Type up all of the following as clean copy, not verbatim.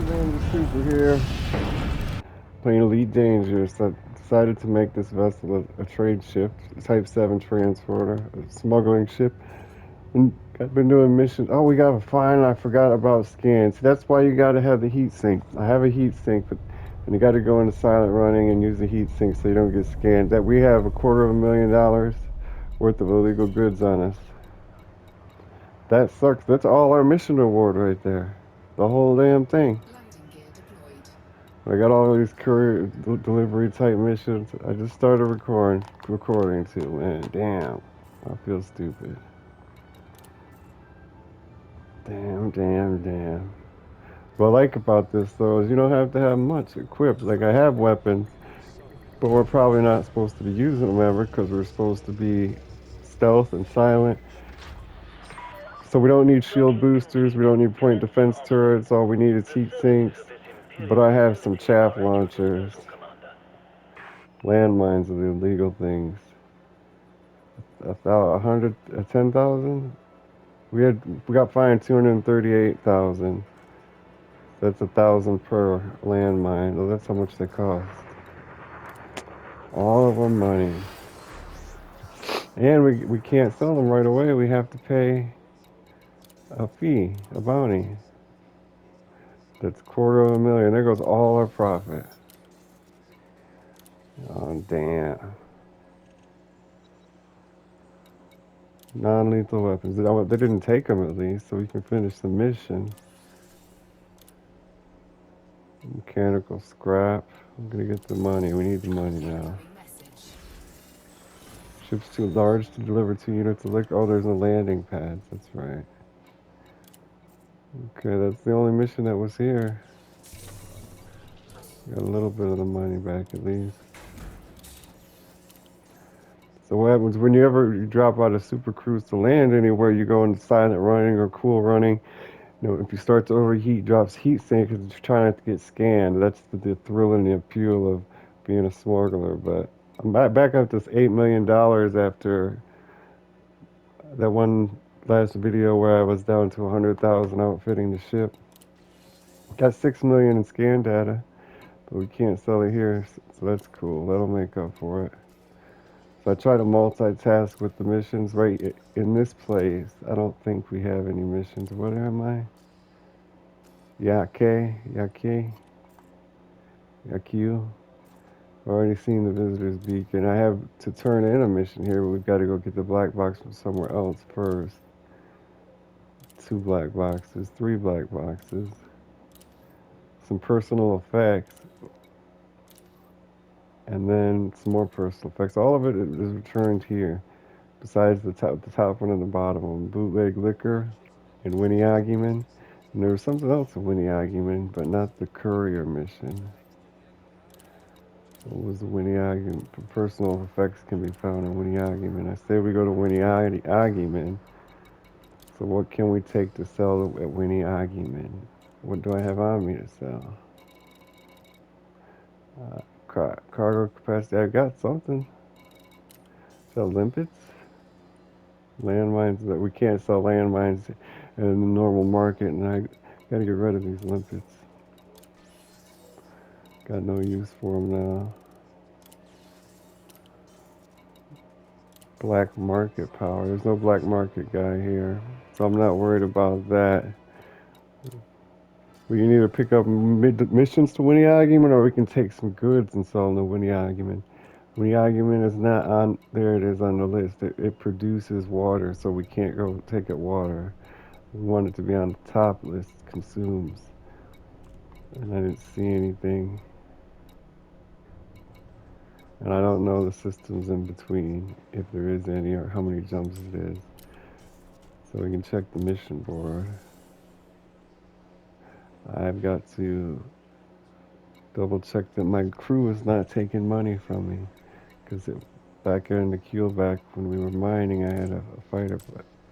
YourBoySuper here, playing Elite Dangerous. I decided to make this vessel a trade ship, a Type 7 transporter, a smuggling ship. And I've been doing missions. Oh, we got a fine. I forgot about scans. That's why you got to have the heat sink. I have a heat sink, but and you got to go into silent running and use the heat sink so you don't get scanned. That we have $250,000 worth of illegal goods on us. That sucks. That's all our mission reward right there. The whole damn thing. I got all these courier delivery type missions. I just started recording too, man. Damn, I feel stupid. Damn. What I like about this though is you don't have to have much equipped. Like I have weapons, but we're probably not supposed to be using them ever because we're supposed to be stealth and silent. So we don't need shield boosters. We don't need point defense turrets. All we need is heat sinks. But I have some chaff launchers. Landmines are the illegal things. 10,000. We got fined 238,000. That's 1,000 per landmine. Oh, that's how much they cost. All of our money, and we can't sell them right away. We have to pay a fee, a bounty. That's $250,000. There goes all our profit. Oh damn! Non-lethal weapons. They didn't take them at least, so we can finish the mission. Mechanical scrap. I'm gonna get the money. We need the money now. Ship's too large to deliver 2 units of liquor. Oh, there's no landing pads. That's right. Okay, that's the only mission that was here. Got a little bit of the money back at least. So what happens when you drop out of super cruise to land anywhere? You go into silent running or cool running. You know, if you start to overheat, drops heat sink because you're trying not to get scanned. That's the thrill and the appeal of being a smuggler. But I'm back up to $8 million after that one last video where I was down to 100,000 outfitting the ship. Got 6 million in scan data, but we can't sell it here, so that's cool. That'll make up for it. So I try to multitask with the missions right in this place. I don't think we have any missions. What am I? Yake. Yaku. Already seen the visitor's beacon. I have to turn in a mission here, but we've got to go get the black box from somewhere else first. 2 black boxes, 3 black boxes. Some personal effects, and then some more personal effects. All of it is returned here, besides the top one and the bottom one. Bootleg liquor and Winnie Argument. And there was something else in Winnie Argument, but not the courier mission. What was the Winnie Argument? Personal effects can be found in Winnie Argument. I say we go to Winnie Argument. So what can we take to sell at Winnie Argument? What do I have on me to sell? Cargo capacity. I got something. Sell limpets? Landmines. That we can't sell landmines in the normal market, and I gotta get rid of these limpets. Got no use for them now. Black market power. There's no black market guy here, so I'm not worried about that. We can either pick up missions to Winnie Argument, or we can take some goods and sell them to Winnie Argument. Winnie Argument is not on there. It is on the list. It produces water, so we can't go take it water. We want it to be on the top list. Consumes, and I didn't see anything. And I don't know the systems in between, if there is any, or how many jumps it is. So we can check the mission board. I've got to double check that my crew is not taking money from me. Because back in the keel back when we were mining, I had a fighter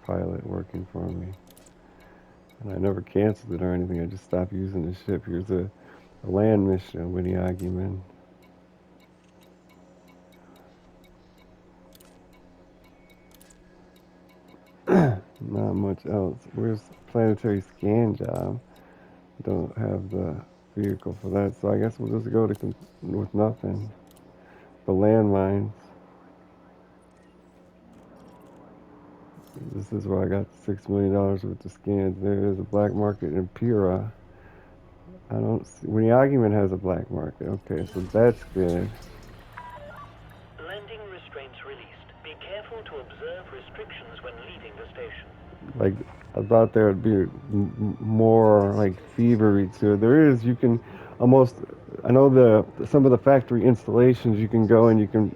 pilot working for me. And I never canceled it or anything. I just stopped using the ship. Here's a land mission with the argument. Not much else. Where's planetary scan job? Don't have the vehicle for that, so I guess we'll just go to with nothing. The landmines. This is where I got $6 million worth of scans. There is a black market in Pura. I don't see. Argument has a black market. Okay, so that's good. Landing restraints released. Be careful to observe restrictions when leaving the station. Like, I thought there would be more like thievery to it. There is. You can almost. I know some of the factory installations. You can go and you can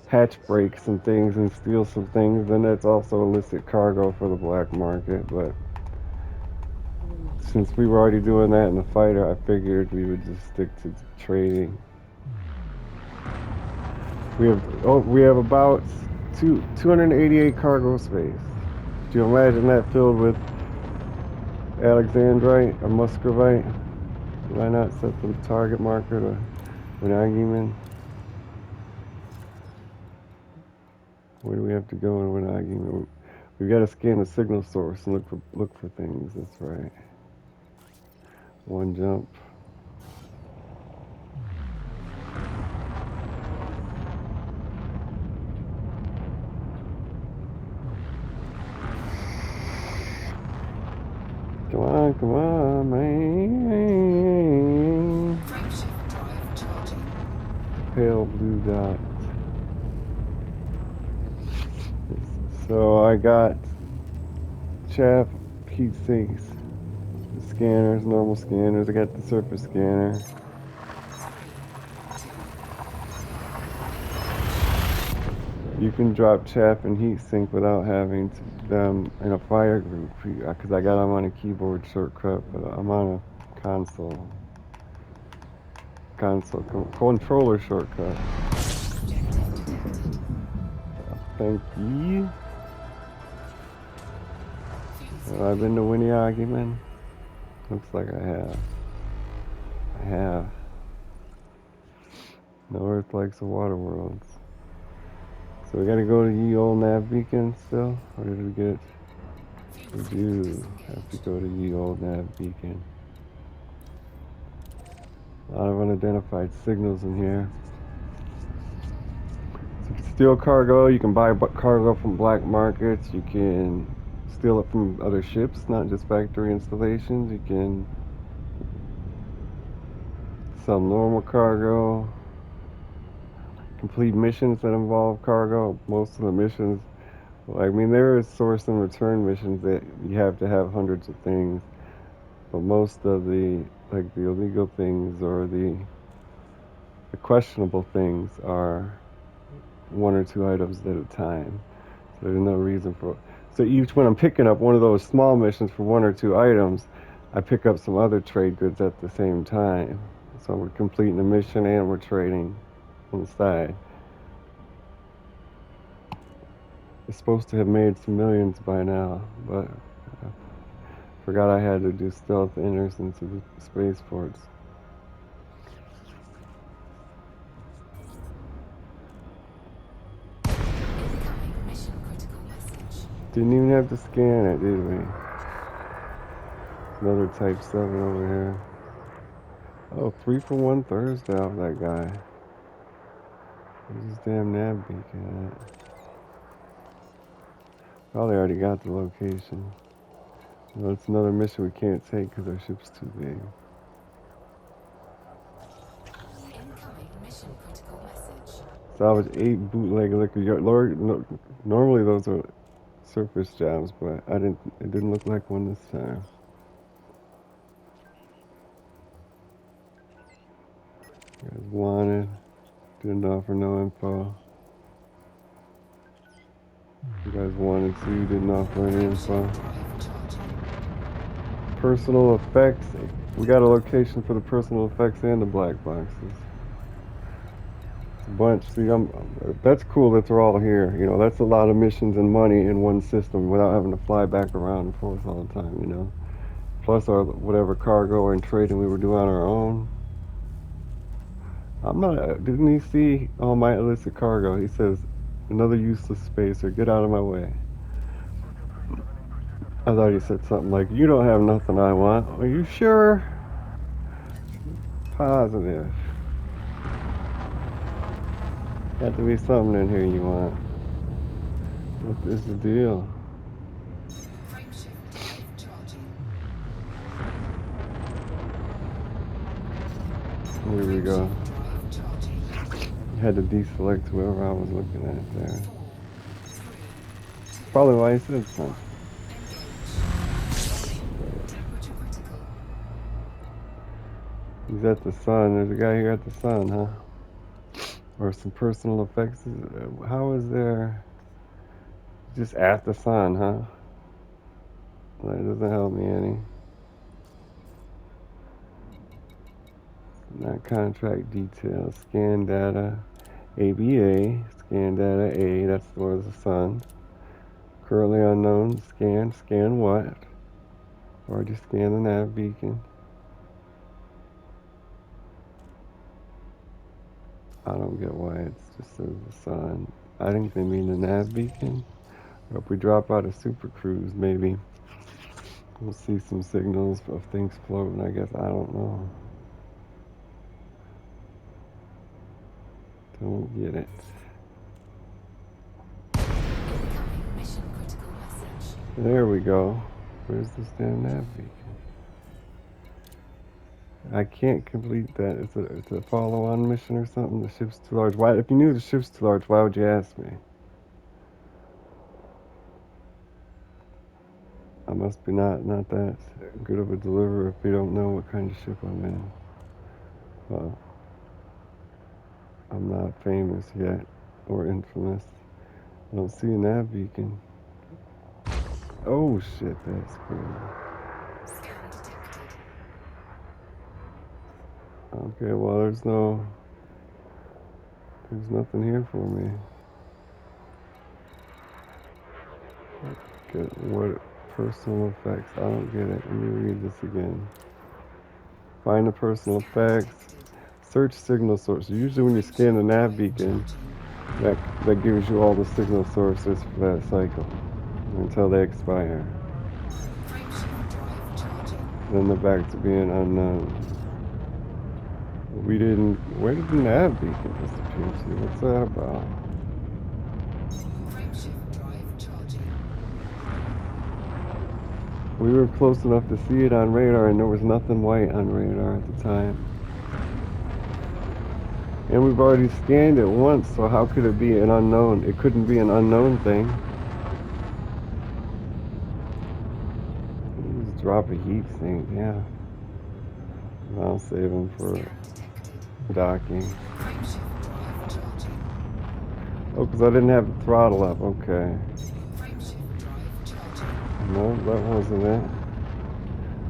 patch breaks and things and steal some things. Then that's also illicit cargo for the black market. But since we were already doing that in the fighter, I figured we would just stick to trading. We have about 288 cargo space. Do you imagine that filled with Alexandrite or Muscovite? Why not set the target marker to an argument? Where do we have to go in an argument? We've got to scan the signal source and look for things. That's right. One jump. Come on, man. Pale blue dot. So I got chaff heat sinks, the scanners, normal scanners. I got the surface scanner. You can drop chaff and heat sink without having them in a fire group, because I got them on a keyboard shortcut, but I'm on a console controller shortcut. Thank you. Have I been to Winnie argument? Looks like I have. I have. No Earth likes the water worlds. So we gotta go to ye old nav beacon still? Or did we get? We do have to go to ye old nav beacon. A lot of unidentified signals in here. So you can steal cargo, you can buy cargo from black markets, you can steal it from other ships, not just factory installations. You can sell normal cargo, complete missions that involve cargo. Most of the missions, I mean, there is source and return missions that you have to have hundreds of things, but most of the illegal things or the questionable things are one or two items at a time. So there's no reason for. So each when I'm picking up one of those small missions for one or two items, I pick up some other trade goods at the same time. So we're completing the mission and we're trading on the side. It's supposed to have made some millions by now, but I forgot I had to do stealth enters into the spaceports. Didn't even have to scan it, did we? Another Type 7 over here. Oh, 3-for-1 Thursday off that guy. Where's his damn nav beacon at? Probably already got the location. Well, it's another mission we can't take because our ship's too big. Salvage 8 bootleg liquor. Normally those are surface jobs, but it didn't look like one this time. You guys wanted, didn't offer no info. You guys wanted to, didn't offer any info. Personal effects. We got a location for the personal effects and the black boxes. It's a bunch. See, that's cool that they're all here. You know, that's a lot of missions and money in one system without having to fly back around and forth all the time, you know. Plus our whatever cargo and trading we were doing on our own. I'm not. Didn't he see all my illicit cargo? He says, another useless spacer. Get out of my way. I thought he said something like, you don't have nothing I want. Are you sure? positive. Got to be something in here you want. What is the deal? Frameshift drive charging. Here we go. Frameshift drive charging. Had to deselect whoever I was looking at there. 4, 3, 2, Probably why I said something. 1. Engage. Warning. Temperature critical. He's at the sun. There's a guy here at the sun, huh? Or some personal effects. How is there just at the sun, huh? That doesn't help me any. Not contract details. Scan data. ABA. Scan data A. That's towards the sun. Currently unknown. Scan. Scan what? Already scanned the nav beacon. I don't get why it's just says the sun. I think they mean the nav beacon. Or if we drop out of Super Cruise, maybe we'll see some signals of things floating. I guess I don't know. Don't get it. Incoming mission critical message. There we go. Where's this damn nav beacon? I can't complete that. It's a follow-on mission or something. The ship's too large. Why? If you knew the ship's too large, why would you ask me? I must be not that good of a deliverer if you don't know what kind of ship I'm in. Well, I'm not famous yet or infamous. I don't see a nav beacon. Oh shit, that's cool. Scan detected. Okay, well there's nothing here for me. What personal effects? I don't get it. Let me read this again. Find the personal effects. Search signal sources. Usually when you scan the nav beacon, that gives you all the signal sources for that cycle until they expire. Frameshift drive charging. Then they're back to being unknown. Where did the nav beacon disappear to? What's that about? Frameshift drive charging. We were close enough to see it on radar, and there was nothing white on radar at the time. And we've already scanned it once, so how could it be an unknown? It couldn't be an unknown thing. Just drop a heat sink, yeah. I'll save them for Scan detected. docking. Frameshift drive charging. Oh, because I didn't have the throttle up, okay. Frameshift drive charging. No, that wasn't it.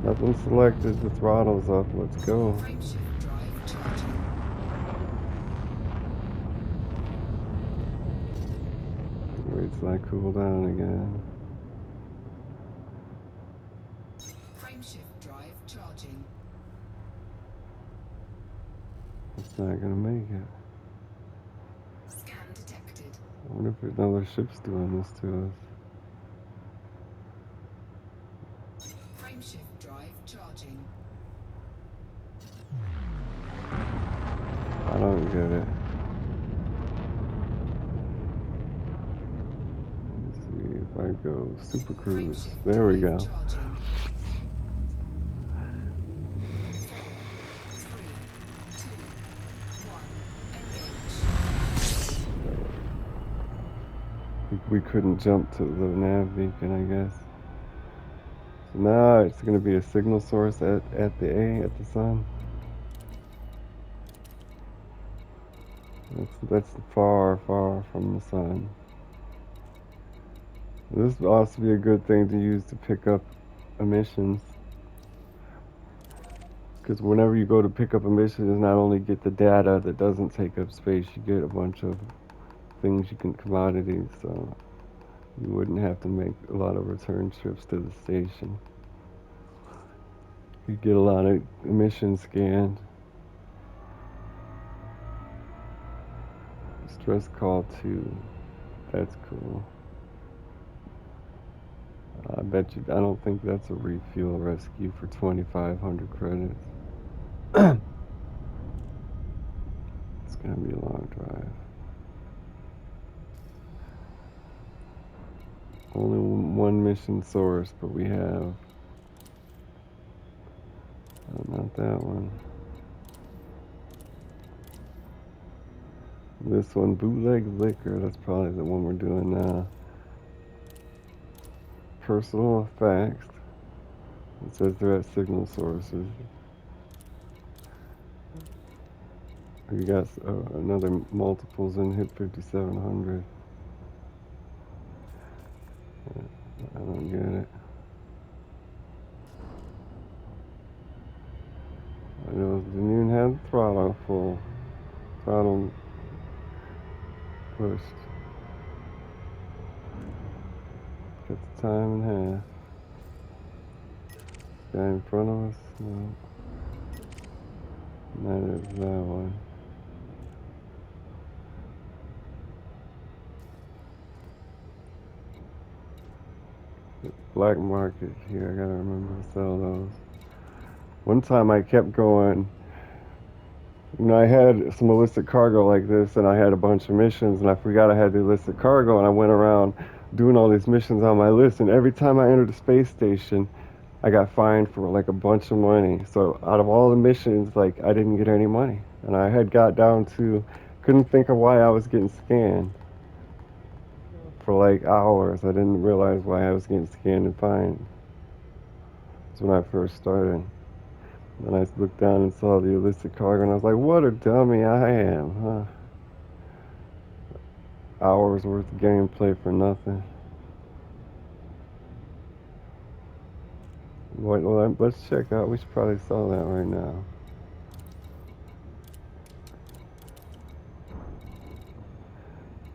Nothing selected, the throttle's up, let's go. Frameshift drive charging. Wait till I cool down again. Frameshift drive charging. It's not gonna make it. Scan detected. I wonder if another ship's doing this to us. Frameshift drive charging. I don't get it. Let's see if I go Super Cruise. Frameshift There we drive go. charging. 4, 3, 2, 1. Engage. We couldn't jump to the nav beacon, I guess. So now it's going to be a signal source at the A, at the sun. That's far, far from the sun. This would also be a good thing to use to pick up emissions. Because whenever you go to pick up emissions, not only get the data that doesn't take up space, you get a bunch of things commodities, so you wouldn't have to make a lot of return trips to the station. You get a lot of emissions scanned. Stress call 2. That's cool. I bet you, I don't think that's a refuel rescue for 2,500 credits. gonna be a long drive. Only one mission source, but we have. Oh, not that one. This one, bootleg liquor. That's probably the one we're doing now. Personal effects. It says they're at signal sources. We got another multiples in hit 5700. I don't get it. I know didn't even have the throttle full. Throttle pushed. Got the time in half. Guy in front of us? No. Neither is that one. Black market here. I gotta remember to sell those. One time I kept going. I had some illicit cargo like this, and I had a bunch of missions, and I forgot I had the illicit cargo, and I went around doing all these missions on my list, and every time I entered the space station, I got fined for like a bunch of money. So out of all the missions, like I didn't get any money, and I had got down to couldn't think of why I was getting scanned for like hours. I didn't realize why I was getting scanned and fined. That's when I first started. And I looked down and saw the illicit cargo, and I was like, what a dummy I am, huh? Hours worth of gameplay for nothing. Well, let's check out. We should probably sell that right now.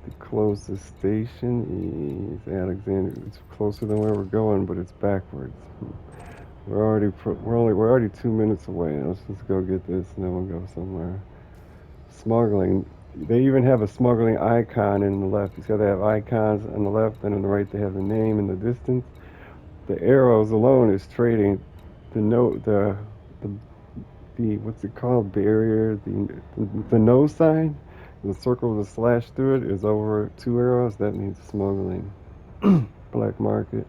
The closest station is Alexander. It's closer than where we're going, but it's backwards. We're already 2 minutes away. Let's just go get this, and then we'll go somewhere. Smuggling. They even have a smuggling icon in the left. You see how they have icons on the left, and on the right they have the name in the distance. The arrows alone is trading. The what's it called, barrier, the no sign, the circle with a slash through it is over 2 arrows. That means smuggling. Black market.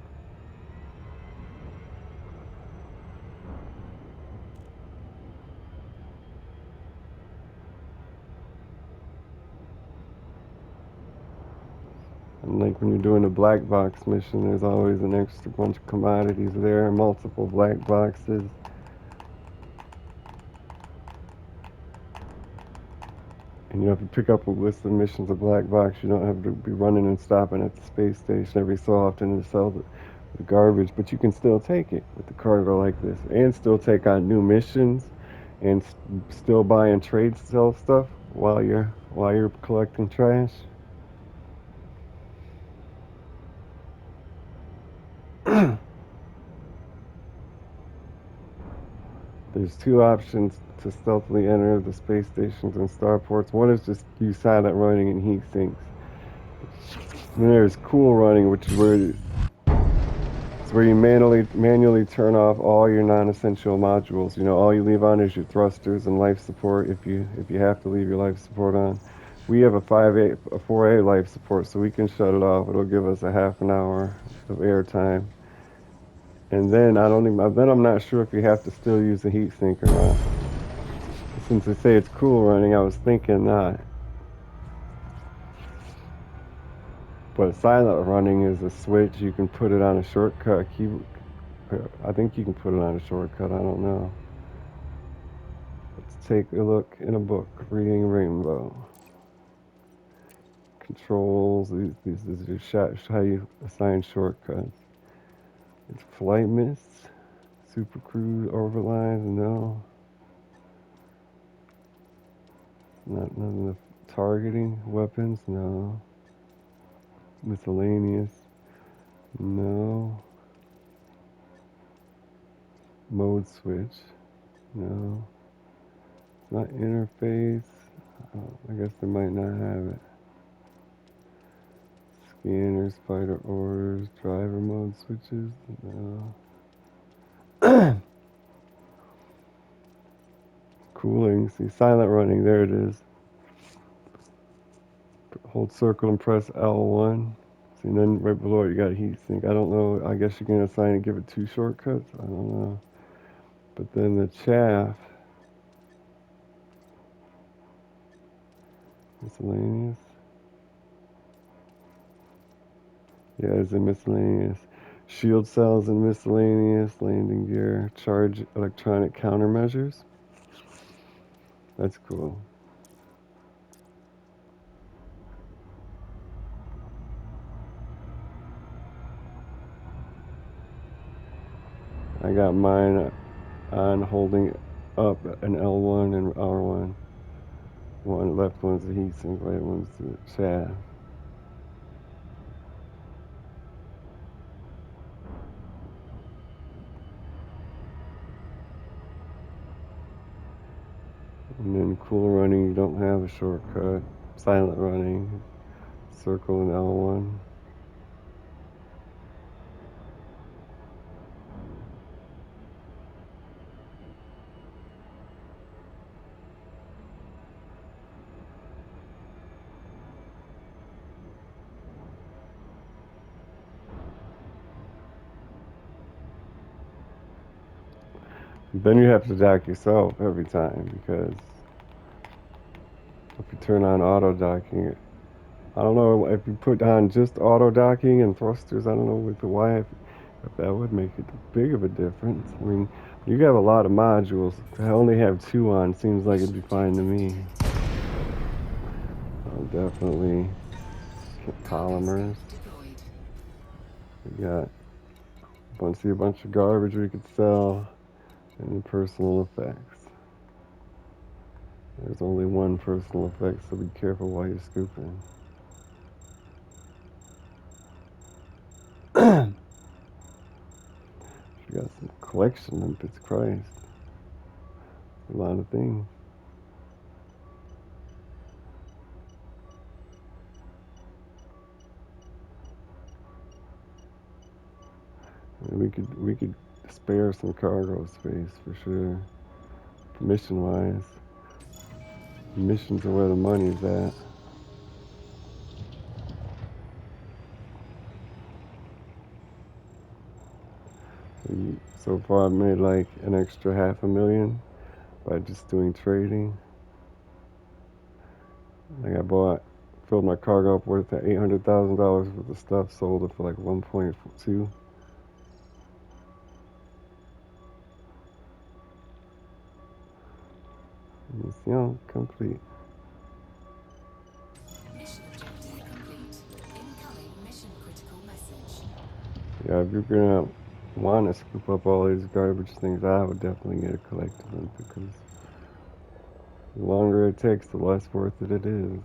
And like when you're doing a black box mission, there's always an extra bunch of commodities there, multiple black boxes. And if you pick up a list of missions of black box, you don't have to be running and stopping at the space station every so often to sell the garbage, but you can still take it with the cargo like this, and still take on new missions, and still buy and trade sell stuff while you're collecting trash. There's two options to stealthily enter the space stations and starports. One is just use silent running and heat sinks. And there's cool running, which is where you manually turn off all your non-essential modules. All you leave on is your thrusters and life support if you have to leave your life support on. We have a 4A life support, so we can shut it off. It'll give us a half an hour of air time. And then I'm not sure if you have to still use the heat sink or not. Since they say it's cool running, I was thinking not. But silent running is a switch. You can put it on a shortcut. I think you can put it on a shortcut. I don't know. Let's take a look in a book. Reading Rainbow. Controls. This is how you assign shortcuts. It's flight mist. Super cruise overlines. No. Not none of the targeting weapons. No. Miscellaneous. No. Mode switch. No. It's not interface. Oh, I guess they might not have it. Scanners, fighter orders, driver mode switches. No. Cooling. See, silent running. There it is. Hold circle and press L1. See, and then right below it you got heat sink. I don't know. I guess you can assign and give it 2 shortcuts. I don't know. But then the chaff, miscellaneous. Yeah, it's in miscellaneous. Shield cells and miscellaneous. Landing gear. Charge electronic countermeasures. That's cool. I got mine on holding up an L1 and R1. One left one's the heat sink, right one's the shaft. And then cool running, you don't have a shortcut. Silent running, circle and L1. Then you have to dock yourself every time because if you turn on auto docking, I don't know if you put on just auto docking and thrusters. I don't know with the why if that would make it big of a difference. I mean, you have a lot of modules. To only have 2 on seems like it'd be fine to me. Definitely polymers. We got a bunch of garbage we could sell, and personal effects. There's only one personal effect, so be careful while you're scooping. You got some collection limpets, Christ. A lot of things. And we could spare some cargo space for sure. Mission wise. Missions are where the money's at. So far I've made like an extra $500,000 by just doing trading. Like I filled my cargo up worth $800,000 worth of stuff, sold it for like 1.2. It's, complete. Mission objective complete. Incoming mission critical message. Yeah, if you're gonna want to scoop up all these garbage things, I would definitely get a collectible because the longer it takes, the less worth it is.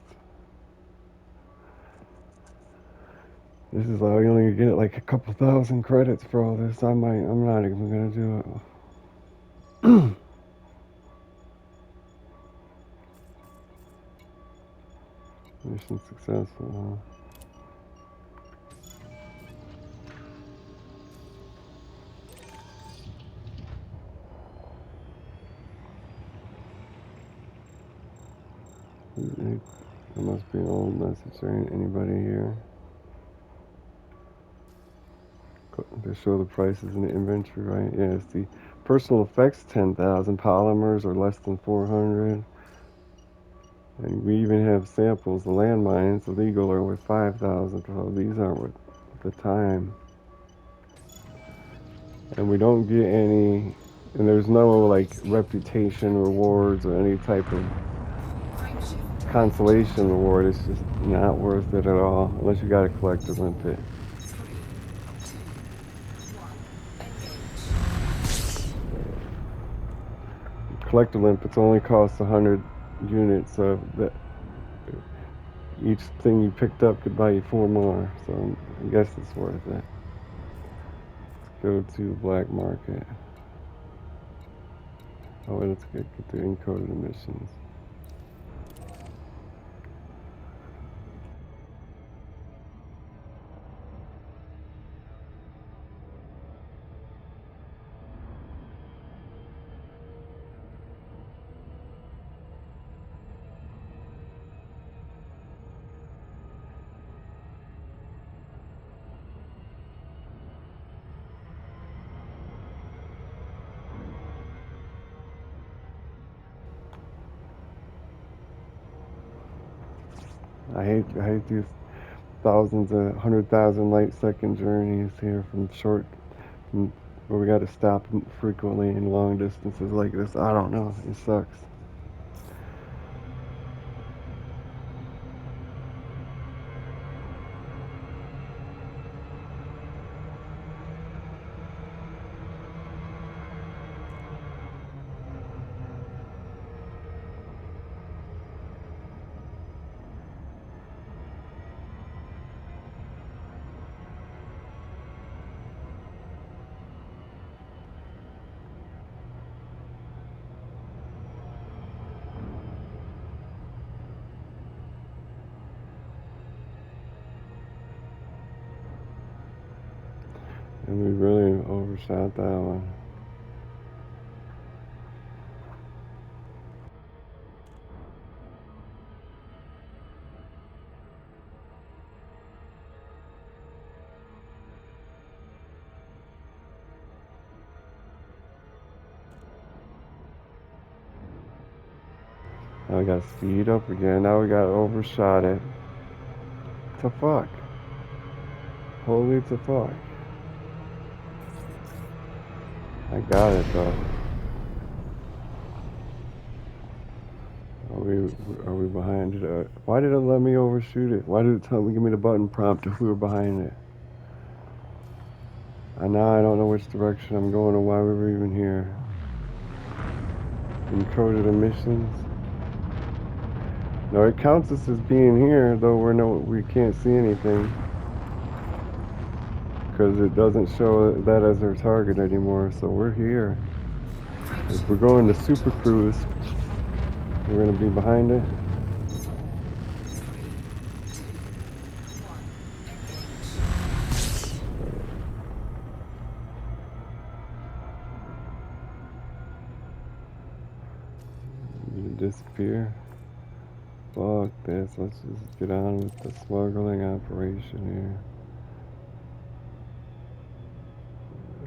This is like you only get like a couple thousand credits for all this. I'm not even gonna do it. Mission successful. There must be an old message. There ain't anybody here. They show the prices in the inventory, right? Yeah, it's the personal effects 10,000, polymers are less than 400. And we even have samples. The landmines, illegal, are worth 5,000. So these aren't worth the time. And we don't get any. And there's no like reputation rewards or any type of consolation reward. It's just not worth it at all unless you got a collector limpet. 3, 2, 1. Engage. Collector limpets only cost 100 units, so that each thing you picked up could buy you 4 more. So I guess it's worth it. Let's go to black market. Oh, let's get the encoded emissions. I hate these thousands of 100,000 light second journeys here from where we got to stop frequently in long distances like this. I don't know. It sucks. And we really overshot that one. Now we got to speed up again. Now we got to overshot it. To fuck. Holy to fuck. I got it though. Are we behind it? Why did it let me overshoot it? Why did it tell me, give me the button prompt if we were behind it? And now I don't know which direction I'm going or why we were even here. Encoded emissions. No, it counts us as being here, though we can't see anything. Because it doesn't show that as our target anymore, so we're here. If we're going to Super Cruise, we're going to be behind it. 3, 2, 1, You disappear. Fuck this, let's just get on with the smuggling operation here.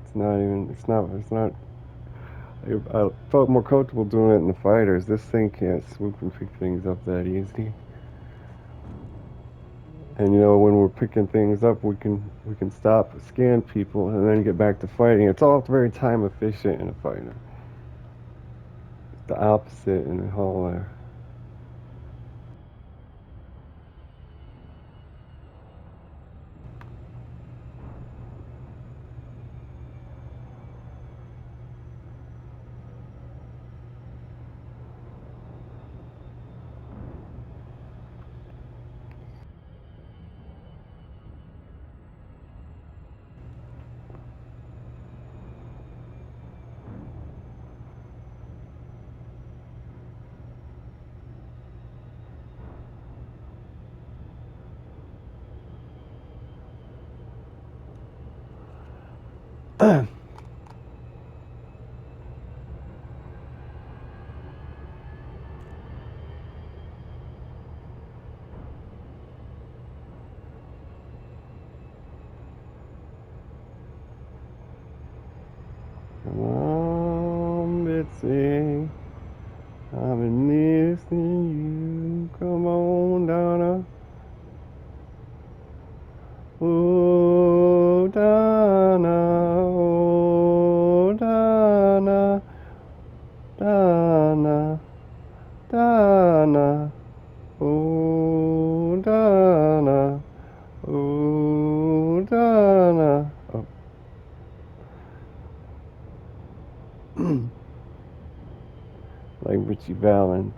It's not. I felt more comfortable doing it in the fighters. This thing can't swoop and pick things up that easy. And when we're picking things up, we can stop, scan people, and then get back to fighting. It's all very time efficient in a fighter. It's the opposite in a hauler. Come on, Betsy. I've been missing you. Come on, Donna. Oh, Donna. Oh, Donna. Donna. Donna. Oh, Donna. Oh, Donna. Oh. Like Richie Valens.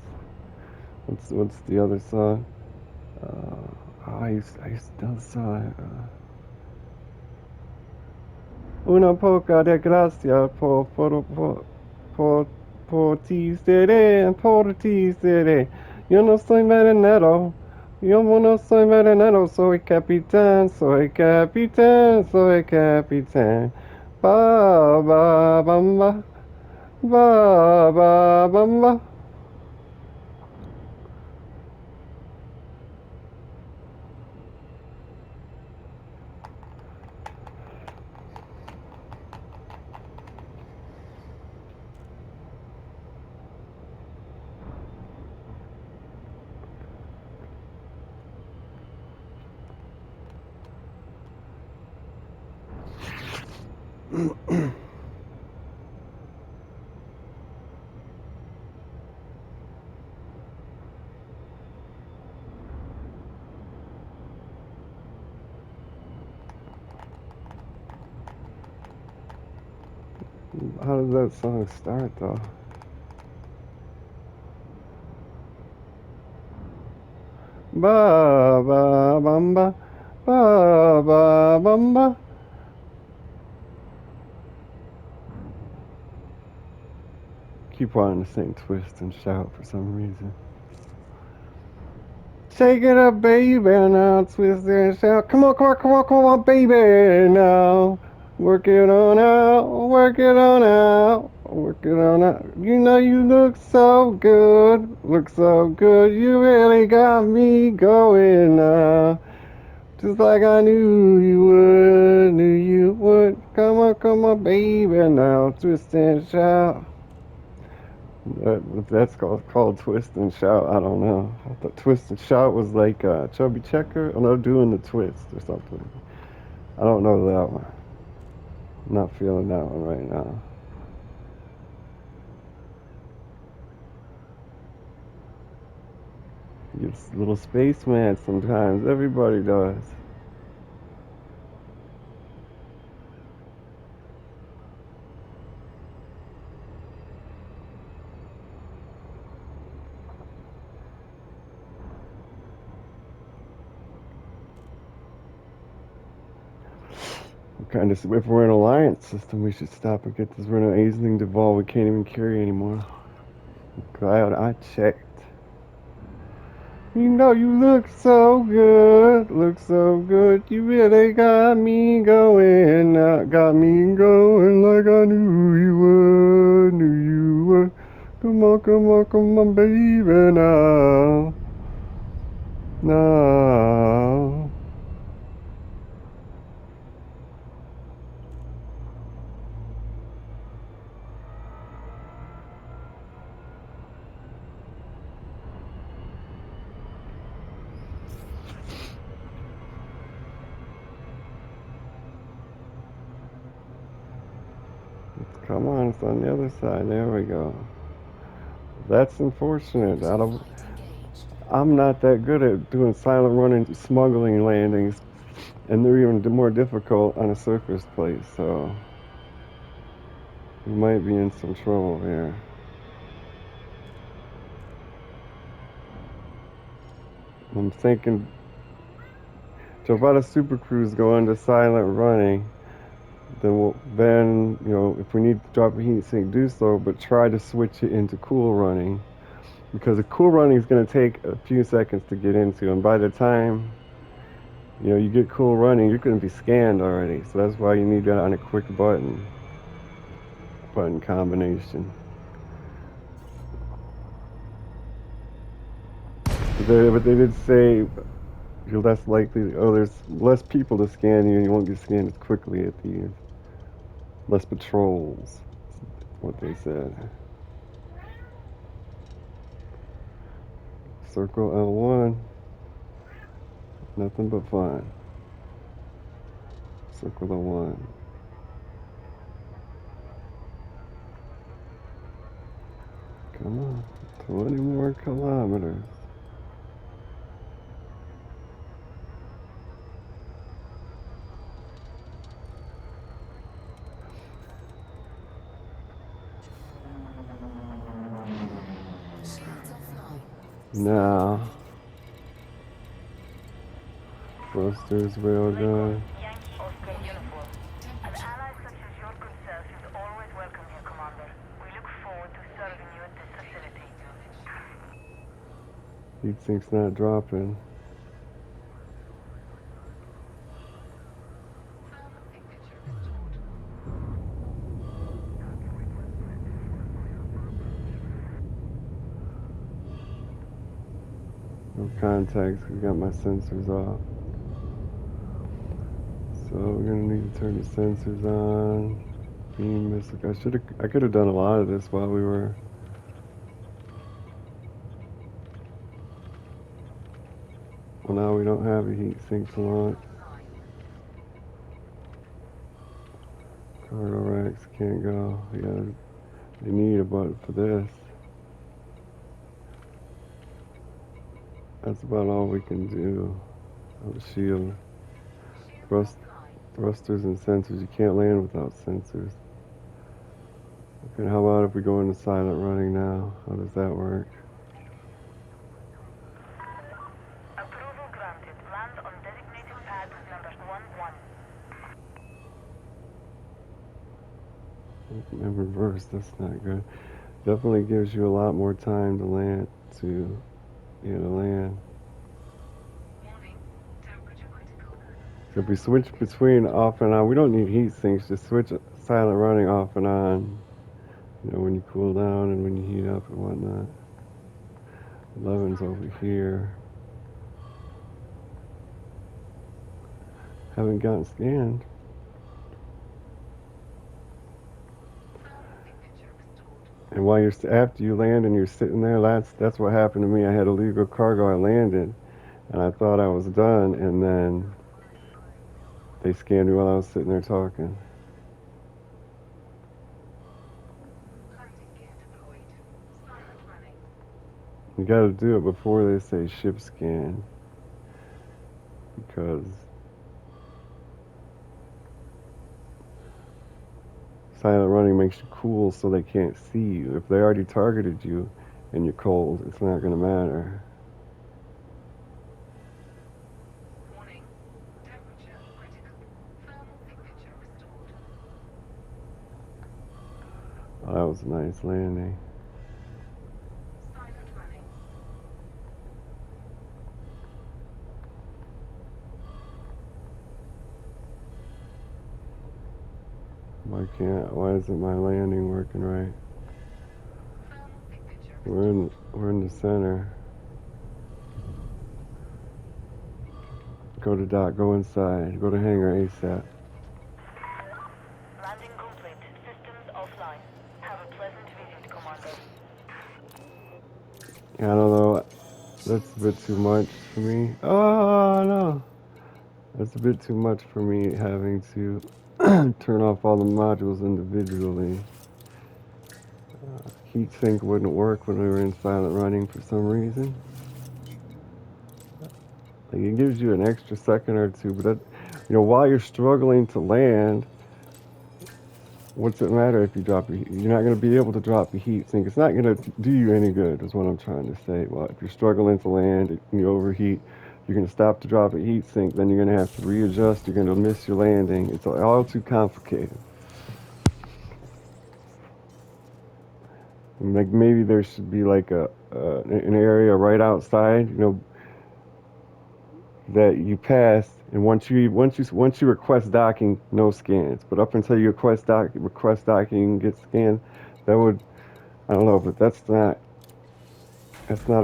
What's the other song? I used to know the song. Una poca de gracia por ti seré, por ti seré. Yo no soy marinero, yo no soy marinero, soy capitán, soy capitán, soy capitán. Ba ba bamba, ba ba bamba. How does that song start though? Ba ba bamba, ba ba bamba. Keep wanting to sing Twist and Shout for some reason. Shake it up, baby, now twist and shout. Come on, come on, come on, come on, baby, now. Work it on out, work it on out, work it on out. You know you look so good, look so good. You really got me going now. Just like I knew you would, knew you would. Come on, baby, now twist and shout. That's called Twist and Shout. I don't know. I thought Twist and Shout was like Chubby Checker. Oh no, doing the twist or something. I don't know that one. I'm not feeling that one right now. You get a little spaceman sometimes. Everybody does. Kind of, if we're in an alliance system, we should stop and get this Renault Aisling Duval we can't even carry anymore. Glad I checked. You know you look so good, look so good. You really got me going, got me going like I knew you would, knew you would. Come on, come on, come on, baby, now, now. Come on, it's on the other side. There we go. That's unfortunate. I'm not that good at doing silent running, smuggling landings, and they're even more difficult on a surface place. So we might be in some trouble here. I'm thinking, so if I let a super cruise go into silent running, then you know, if we need to drop a heat sink, do so, but try to switch it into cool running, because the cool running is going to take a few seconds to get into, and by the time you know you get cool running, you're going to be scanned already. So that's why you need that on a quick button combination. But they did say you're less likely. Oh, there's less people to scan you, and you won't get scanned as quickly at the end. Less patrols. What they said. Circle L1. Nothing but fun. Circle L1. Come on. 20 more kilometers. Shields offline. Now. Thrusters, railgun. Yankee Oscar uniform. An Temperature. ally such as your good self is always welcome here, Commander. We look forward to serving you at this facility. Heat sink's not dropping. No contacts. We got my sensors off. So we're gonna need to turn the sensors on. Beam missile. I could have done a lot of this while we were. Well, now we don't have a heat sink to launch. Cargo racks can't go. Yeah, they need a button for this. That's about all we can do. Oh, shield. Thrusters and sensors. You can't land without sensors. Okay, how about if we go into silent running now? How does that work? Approval granted. Land on designated pad numbers 1-1. In reverse, that's not good. Definitely gives you a lot more time to land, to, yeah, to land. Warning, temperature critical. So if we switch between off and on, we don't need heat sinks, just switch silent running off and on, you know, when you cool down and when you heat up and whatnot. 11's over here. Haven't gotten scanned. Thermal signature restored. And while you're after you land and you're sitting there, that's what happened to me. I had illegal cargo. I landed, and I thought I was done, and then they scanned me while I was sitting there talking. Landing gear deployed. Silent running. You got to do it before they say ship scan, because silent running makes you cool so they can't see you. If they already targeted you and you're cold, it's not going to matter. Warning, temperature critical. Thermal signature restored. Oh, that was a nice landing. Silent running. Why isn't my landing working right? Thermal signature We're in the center. Go to dock, go inside, go to hangar ASAP. Landing complete. Systems offline. Have a pleasant visit, Commander. Yeah, I don't know. That's a bit too much for me. Oh no, that's a bit too much for me having to turn off all the modules individually. Heatsink wouldn't work when we were in silent running for some reason. Like it gives you an extra second or two, but that, while you're struggling to land, what's it matter if you drop your heat? You're not going to be able to drop your heat sink. It's not going to do you any good, is what I'm trying to say. Well, if you're struggling to land and you overheat, you're going to stop to drop a heat sink, then you're going to have to readjust. You're going to miss your landing. It's all too complicated. Like maybe there should be like an area right outside, that you pass, and once you request docking, no scans. But up until you request docking, get scanned, that would, I don't know, but that's not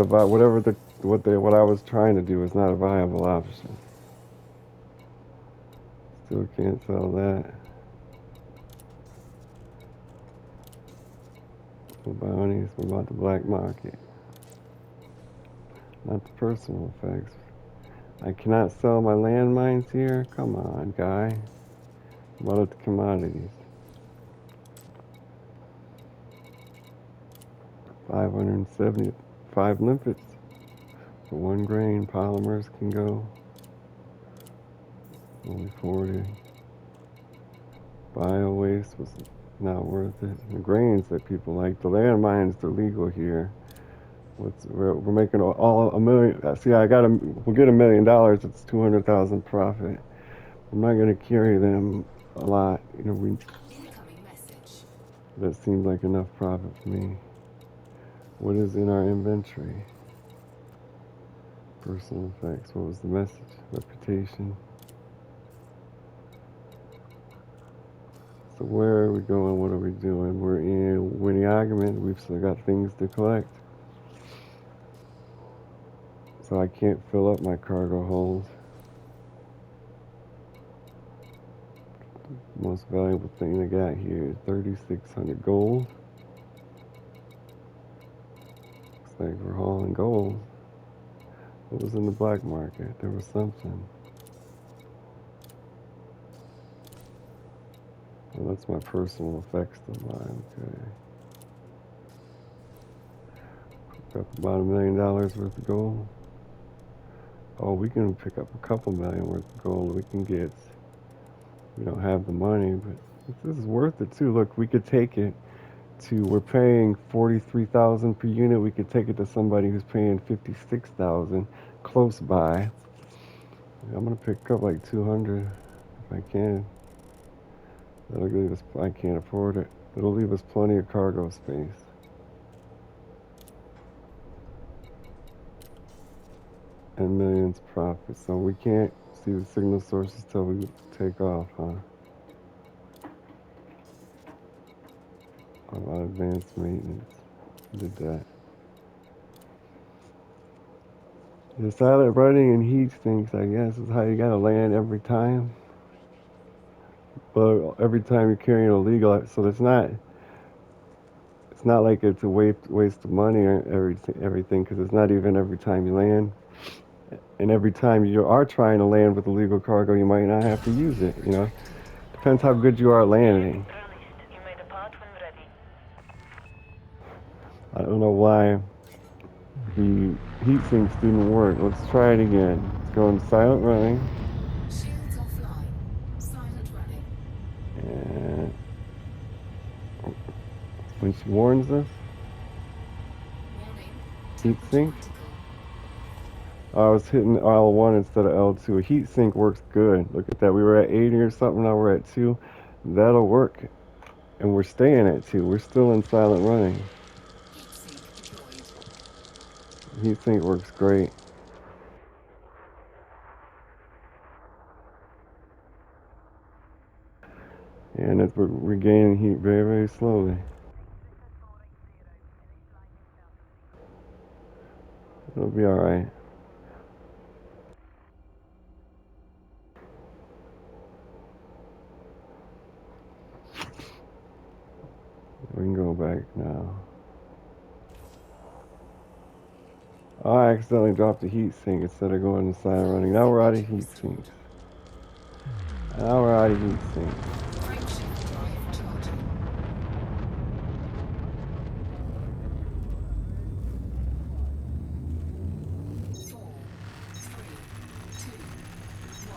about what I was trying to do is not a viable option. Still can't sell that. The bounties, what about the black market? Not the personal effects. I cannot sell my landmines here? Come on, guy. What about the commodities? 575 limpets for 1 grain. Polymers can go. Only 40. Bio waste was not worth it. The grains that people like. The landmines, they're legal here. We're making all a million. See, we'll get $1 million. It's 200,000 profit. I'm not going to carry them a lot. Incoming message. That seems like enough profit for me. What is in our inventory? Personal effects. What was the message? Reputation. So where are we going? What are we doing? We're in winning argument. We've still got things to collect. So I can't fill up my cargo hold. Most valuable thing I got here is 3,600 gold. Looks like we're hauling gold. What was in the black market? There was something. Oh, that's my personal effects to buy. Okay. Got about $1 million worth of gold. Oh, we can pick up a couple million worth of gold. We can get. We don't have the money, but this is worth it too. Look, we could take it to we're paying 43,000 per unit. We could take it to somebody who's paying 56,000 close by. I'm gonna pick up like 200 if I can. That'll leave us. I can't afford it. It'll leave us plenty of cargo space and millions profit. So we can't see the signal sources till we take off, huh? A lot of advanced maintenance. Did that. The silent running and heat sinks, I guess, is how you gotta land every time. But every time you're carrying illegal, so it's not like it's a waste of money or everything, because it's not even every time you land. And every time you are trying to land with illegal cargo, you might not have to use it. Depends how good you are at landing. Journalist, you may depart when ready. I don't know why the heat sinks didn't work. Let's try it again. Let's go into silent running. Shields offline. Silent running. And when she warns us, Warning. heat Temperature sink. critical. I was hitting L1 instead of L2. A heat sink works good. Look at that. We were at 80 or something. Now we're at 2. That'll work. And we're staying at 2. We're still in silent running. Heatsink deployed. Heat sink works great. And we're regaining heat very, very slowly. It'll be alright. We can go back now. Oh, I accidentally dropped the heat sink instead of going to silent running. Now we're out of heat sinks. Now we're out of heat sinks. Frameshift drive charging. 4, 3, 2, 1.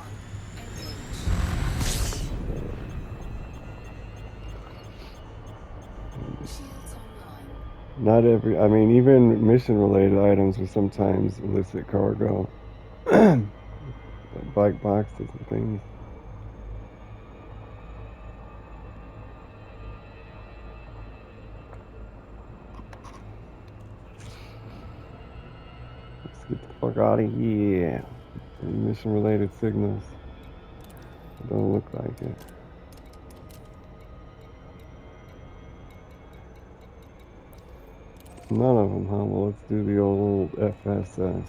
Engage. Shields online. Not every, even mission related items will sometimes illicit cargo. Black boxes and things. Let's get the fuck out of here. Any mission related signals? Don't look like it. None of them, huh? Well, let's do the old FSS.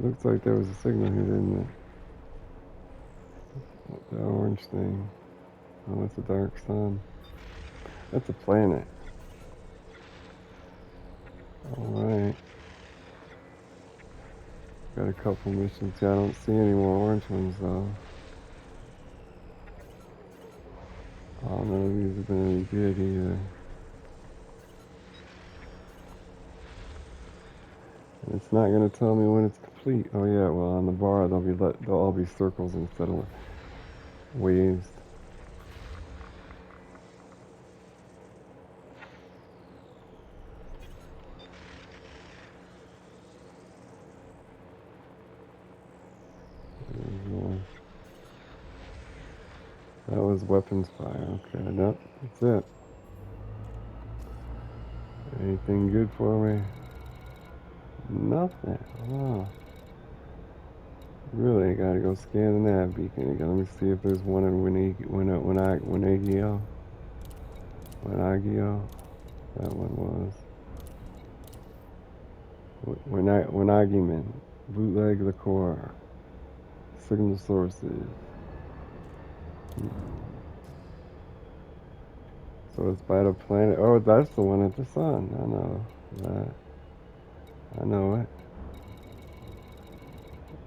Looks like there was a signal here, didn't it? The orange thing. Oh, it's a dark sun. That's a planet. Alright. Got a couple missions. I don't see any more orange ones though. Oh, none of these have been any good either. And it's not going to tell me when it's complete. Oh yeah, well on the bar they'll all be circles instead of waves. That was weapons fire. Okay, nope, that's it. Anything good for me? Nothing. Oh. Really, I gotta go scan the nav beacon again. Let me see if there's one in Winagio. That one was. Winagiman. Bootleg liqueur. Signal sources. So it's by the planet. Oh, that's the one at the sun. I know that. I know it.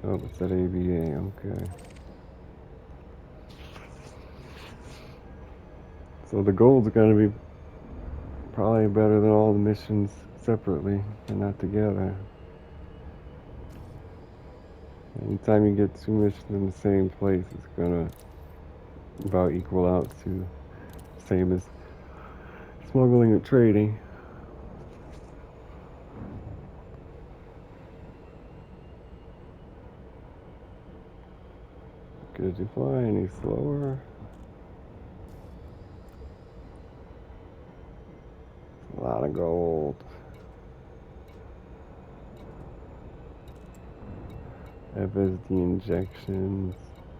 Oh, it's at ABA. Okay. So the gold's gonna be probably better than all the missions separately and not together. Anytime you get two missions in the same place, it's gonna about equal out to same as smuggling and trading. Could you fly any slower? A lot of gold. FSD injections,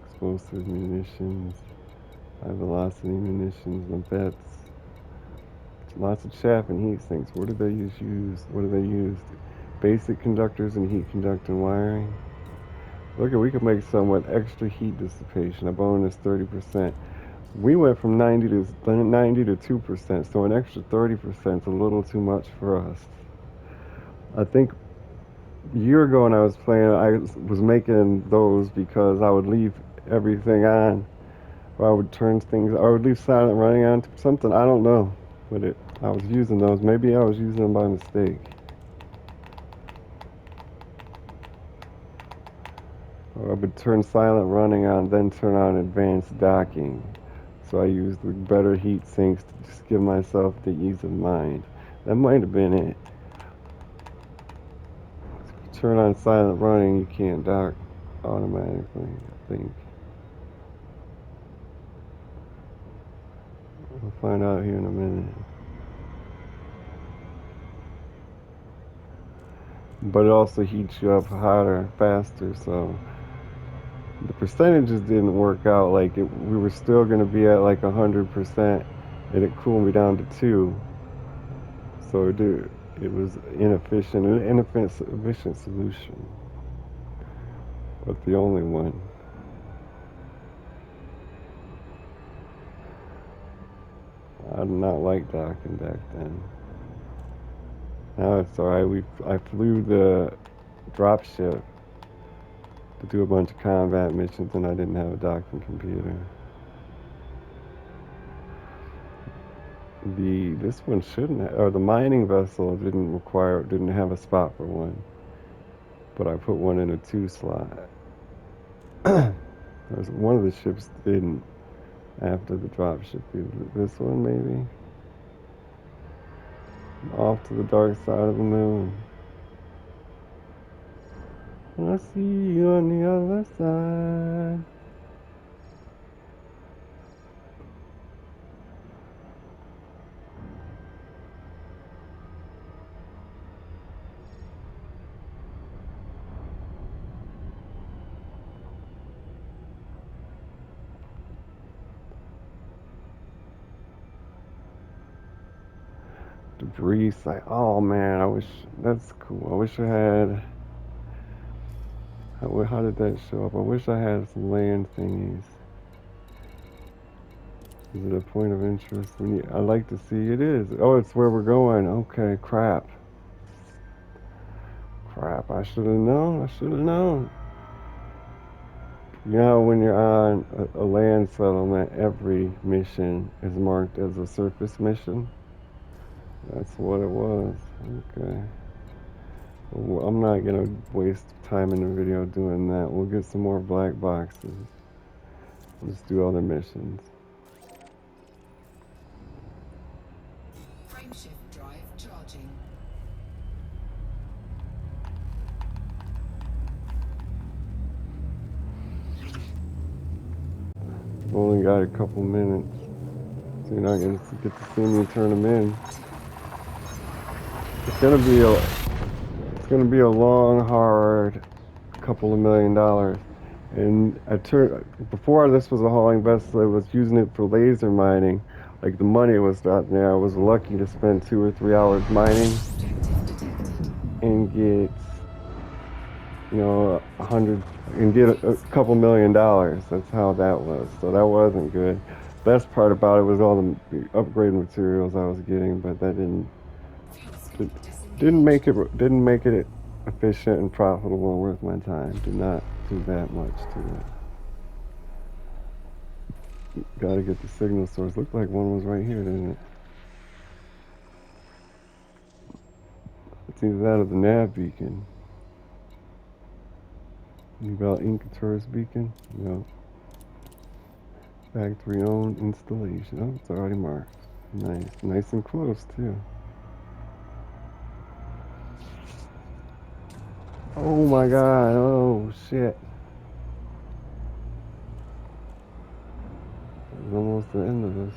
explosive munitions, high velocity munitions, limpets. Lots of chaff and heat sinks. What do they use? What do they use? Basic conductors and heat conducting wiring. Look, we could make some with extra heat dissipation, a bonus 30%. We went from 90 to 2%, so an extra 30% is a little too much for us. I think a year ago when I was playing, I was making those because I would leave everything on, or I would turn things, I would leave silent running on to something, I don't know, but I was using those. Maybe I was using them by mistake. Or I would turn silent running on, then turn on advanced docking. So I used the better heat sinks to just give myself the ease of mind. That might have been it. If you turn on silent running, you can't dock automatically, I think. We'll find out here in a minute. But it also heats you up hotter, faster, so the percentages didn't work out. Like we were still going to be at like 100%, and it cooled me down to 2. So it was inefficient, an inefficient solution, but the only one. I did not like docking back then. Now it's alright. I flew the dropship to do a bunch of combat missions, and I didn't have a docking computer. This one shouldn't have, or the mining vessel didn't have a spot for one, but I put one in a 2 slot. There's one of the ships didn't after the dropship. This one maybe off to the dark side of the moon. I see you on the other side. Debris site. Oh man, I wish that's cool. I wish I had. How did that show up? I wish I had some land thingies. Is it a point of interest? I'd like to see. It is. Oh, it's where we're going. Okay, crap. Crap, I should have known. I should have known. You know, when you're on a land settlement, every mission is marked as a surface mission. That's what it was. Okay. Well, I'm not going to waste time in the video doing that. We'll get some more black boxes. Let's do other missions. Frameshift drive charging. I've only got a couple minutes, so you're not going to get to see me turn them in. It's going to be a long, hard couple of $1 million. And before this was a hauling vessel, I was using it for laser mining. Like the money was not there. I was lucky to spend 2 or 3 hours mining and get, 100 and get a couple $1 million. That's how that was. So that wasn't good. Best part about it was all the upgrade materials I was getting, but that Fuel did, scoop didn't disengaged. make it efficient and profitable and worth my time. Did not do that much to it. Got to get the signal source. Looked like one was right here, didn't it? It's either that or the nav beacon. About Inca tourist beacon. No. Factory owned installation. Oh, it's already marked. Nice. Nice and close, too. Oh my Fuel god. scooping. Oh shit. It's almost the end of this.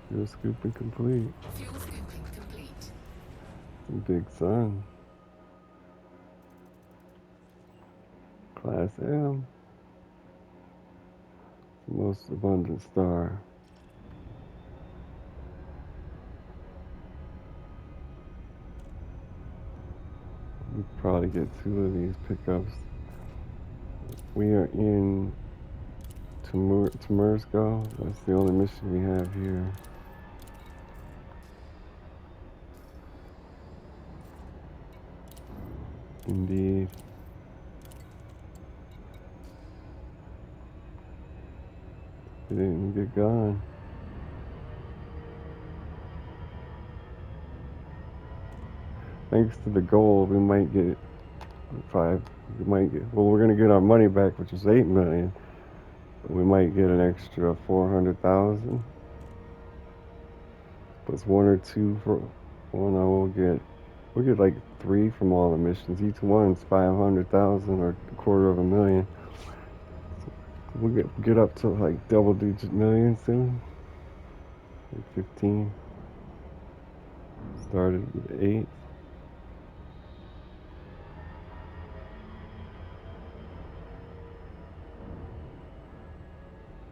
Fuel scooping complete. Fuel scooping complete. Some big sun. Class M. The most abundant star. We could probably get two of these pickups. We are in Temursko. That's the only mission we have here. Indeed. We didn't get gone. Thanks to the gold, we might get five. We might get. Well, we're gonna get our money back, which is 8 million. We might get an extra 400,000. Plus one or two for. Well, no, we'll get like three from all the missions. Each one's 500,000 or a quarter of a million. We'll get up to like double digit millions soon. Like 15. Started with 8.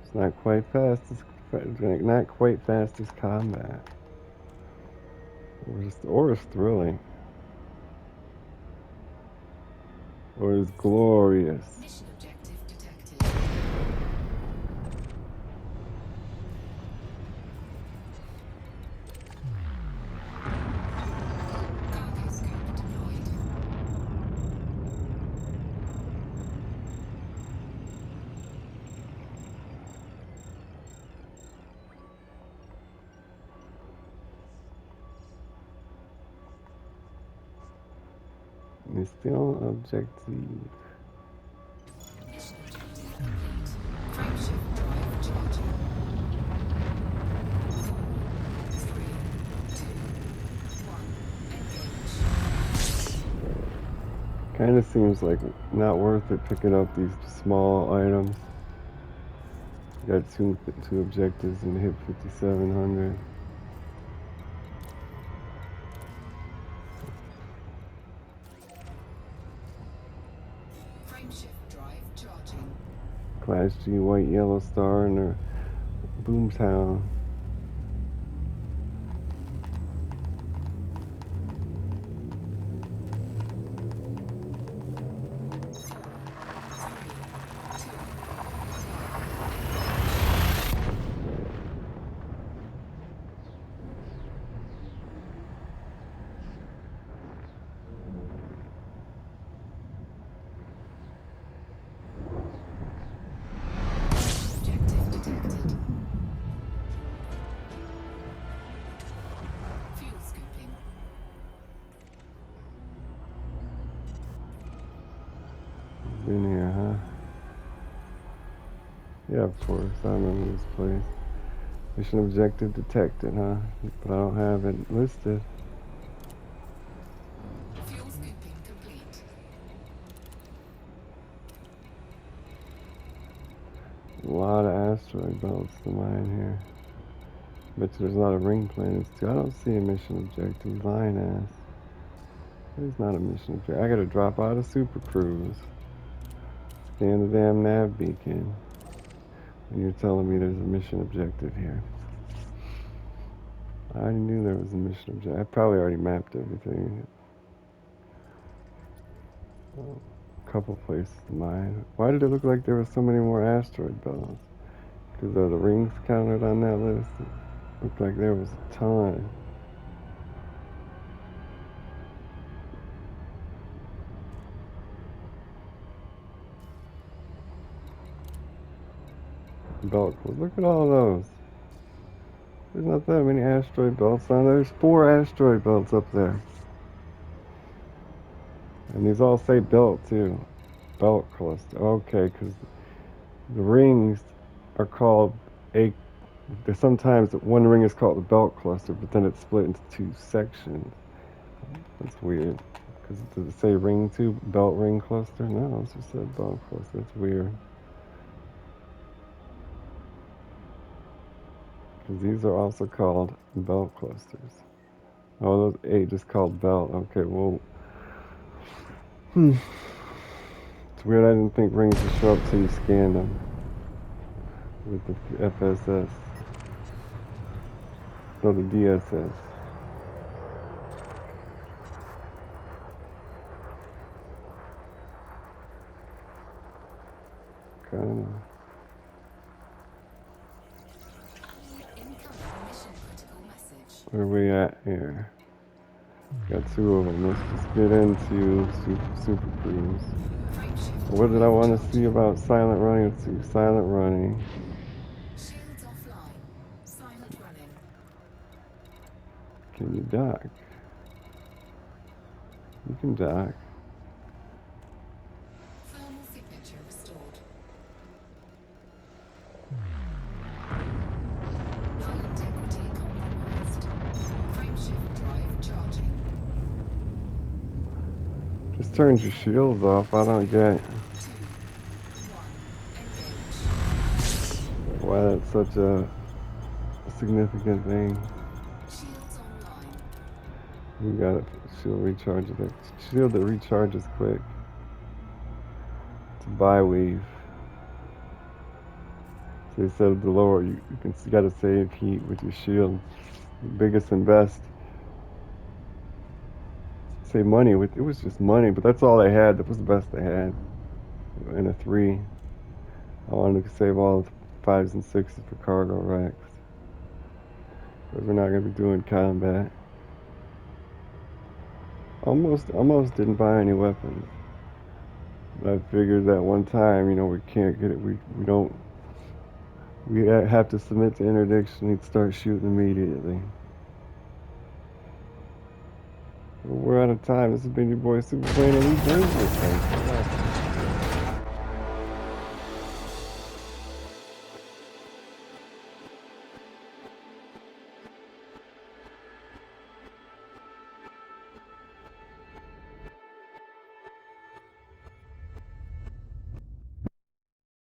It's not quite fast. Not quite fast as combat. Or it's thrilling. Or it's glorious. Mission objective detected. Cargo scoop deployed. Mission objective. Mission objective complete. Frameshift drive charging. 4, 3, 2, 1. Engage. Kind of seems like not worth it picking up these small items. Got two objectives and hit 5,700. Frameshift drive charging. Class G white yellow star and a Boomtown. Objective detected. Fuel scooping. In here, huh? Yeah, of course. I remember this place. Mission objective detected, huh? But I don't have it listed. Fuel scooping complete. A lot of asteroid belts to mine here. Bet you there's a lot of ring planets too. I don't see a mission objective. Lying ass. There's not a mission objective. I gotta drop out of Super Cruise. Scan the damn nav beacon. And you're telling me there's a mission objective here. I already knew there was a mission objective. I probably already mapped everything. couple places to mine. Why did it look like there were so many more asteroid belts? Because are the rings counted on that list? It looked like there was a ton. Belt. Look at all those. There's not that many asteroid belts on there. There's 4 asteroid belts up there. And these all say belt too. Belt cluster. Okay, because the rings are called a. There's sometimes one ring is called the belt cluster, but then it's split into 2 sections. That's weird. Because does it say ring too? Belt ring cluster? No, it just said belt cluster. That's weird. Because these are also called belt clusters. Oh, those 8 just called belt. Okay, well. It's weird. I didn't think rings would show up till you scan them with the FSS. No, the DSS. Kind of. Incoming mission critical message. Where are we at here? Got 2 of them. Let's just get into Super Cruise. Frameshift What did I want to charged. see about silent running? Let's see. Silent running. Shields offline. Silent running. Can you dock? You can dock. Thermal signature restored. Hull integrity compromised. Frameshift drive charging. Just turns your shields off. I don't get 2, 1, engage. why that's such a significant thing. Shields online. You got a shield recharges. Shield that recharges quick. It's a bi-weave. So they said the lower you got to save heat with your shield. The biggest and best. Say money with it was just money, but that's all they had. That was the best they had. And a 3. I wanted to save all the 5s and 6s for cargo racks. Because we're not gonna be doing combat. Almost didn't buy any weapons. But I figured that one time, we can't get it. We don't. We have to submit to interdiction and start shooting immediately. We're out of time. This has been your boy Super playing Elite Dangerous.